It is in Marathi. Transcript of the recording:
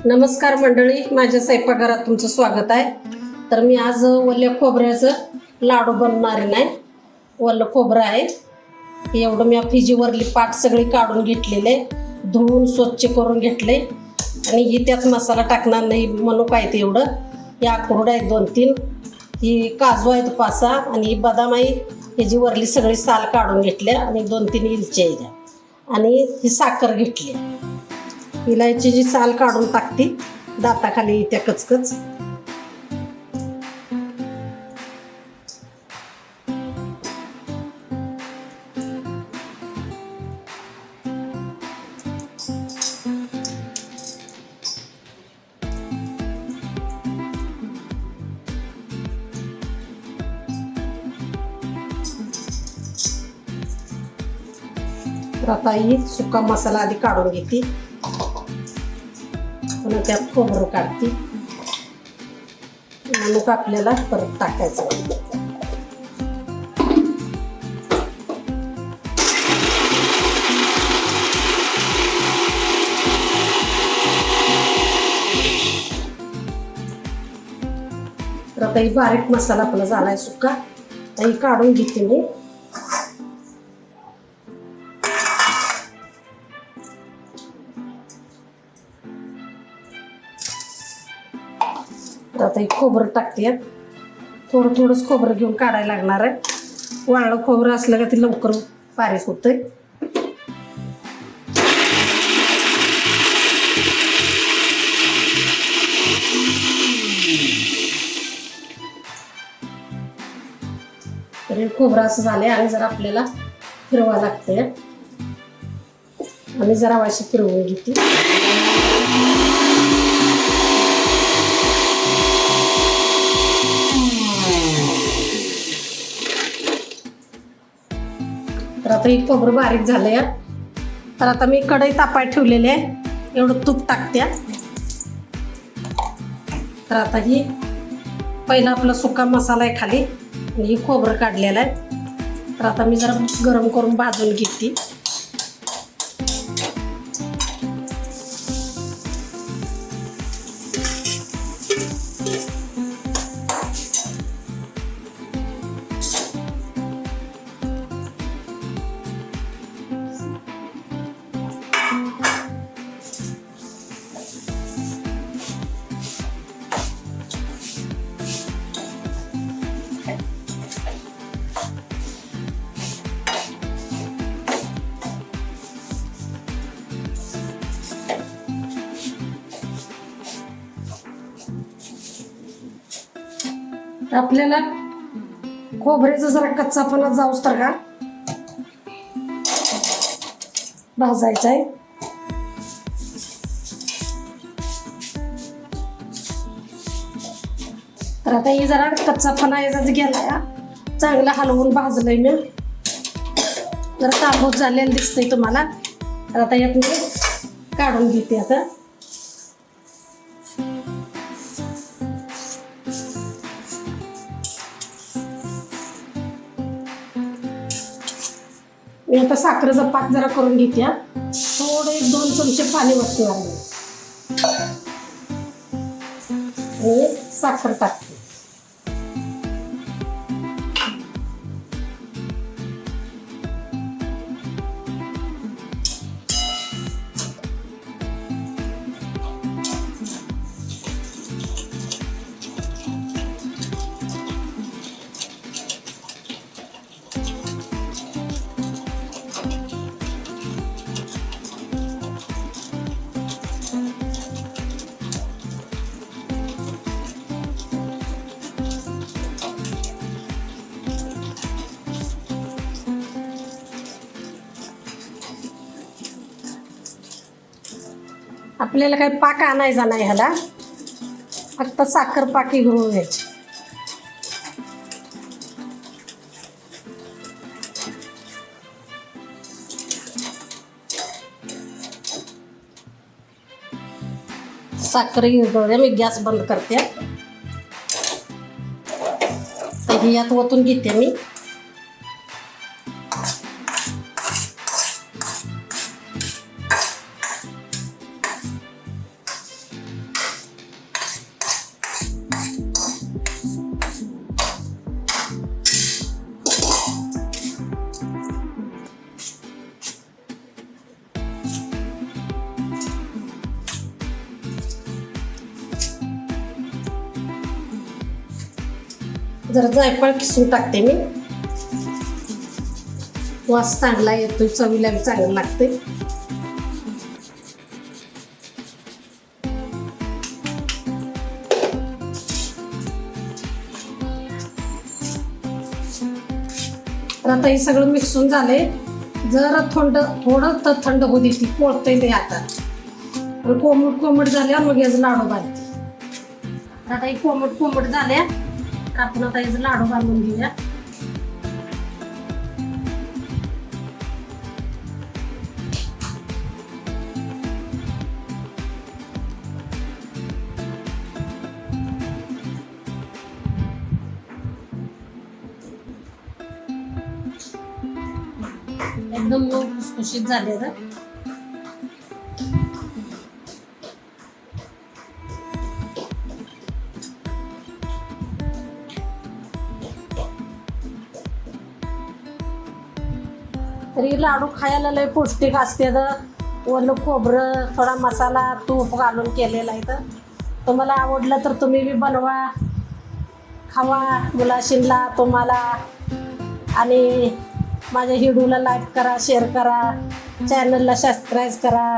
नमस्कार मंडळी, माझ्या स्वयंपाकघरात तुमचं स्वागत आहे. तर मी आज ओल्या खोबऱ्याचं लाडू बनवणार नाही. ओलं खोबरं आहे एवढं मी फ्रीजवरली पाट सगळी काढून घेतलेले, धुवून स्वच्छ करून घेतले आणि ही त्यात मसाला टाकणार नाही म्हणून काय ते एवढं. या अक्रोड आहेत 2-3, ही काजू आहेत 5-6 आणि ही बदाम आहे. ह्याची वरली सगळी साल काढून घेतल्या आणि 2-3 इलच्या आहेत आणि ही साखर घेतली. इलायची जी साल काढून टाकते दाताखाली त्या कचकच. आता ही सुका मसाला आधी काढून घेते, पुन्हा त्यात खोबरं काढते मग आपल्याला परत टाकायचं. तर आता ही बारीक मसाला आपला झालाय सुका, आता ही काढून घेते मी. आता एक खोबरं टाकते, थोडंच खोबरं घेऊन काढायला लागणार आहे. वाळलं खोबरं असलं का ते लवकर बारीक होतंय. तर हे खोबरं असं झालंय आणि जरा आपल्याला फिरवा लागतंय आणि जरा वाशी फिरवून घेते. तर आता ही खोबरं बारीक झालंय. तर आता मी कढई तापाय ठेवलेली आहे, एवढं तूप टाकत्या. तर आता ही पहिला आपला सुका मसाला आहे खाली आणि ही खोबरं काढलेलं आहे. तर आता मी जरा गरम करून भाजून घेते. आपल्याला खोबऱ्याचा जरा कच्चापणा जाऊस तर का भाजायचा आहे. तर आता ही जरा कच्चापणा याचाच गेलाय, चांगला हलवून भाजलंय मी. जरा तांबूस झालेलं दिसतंय तुम्हाला. तर आता यात मी काढून घेते. आता मी आता साखरेचा पाक जरा करून घेते. थोडं 1-2 चमचे पाणी वतणार आणि साखर टाकते. आपल्याला काही पाक आणायचा नाही ह्याला, फक्त साखर पाकी घेऊन घ्यायची. साखर घेऊन मी गॅस बंद करते. तर ही यात ओतून घेते मी. जरा जायफळ किसून टाकते मी. वास चांगला येतोय, चवीला बी चांगलं लागते. तर आता हे सगळं मिक्सून झाले. जरा थोडं तर थंड होऊ दे, ती पोळतंय ते हातात. कोमट कोमट झाल्या मग याचं लाडू बांधते. आता हे कोमट झाल्या तर आपण आता याचं लाडू बांधून घेऊया. एकदम मऊ खुसखुशीत झाले तर तरी लाडू खायला लय पौष्टिक असते. ओलं खोबरं, थोडा मसाला, तूप घालून केलेला आहे. तर तुम्हाला आवडलं तर तुम्ही बी बनवा, खावा मुलाशींला तुम्हाला. आणि माझ्या व्हिडिओला लाईक करा, शेअर करा, चॅनलला सबस्क्राईब करा.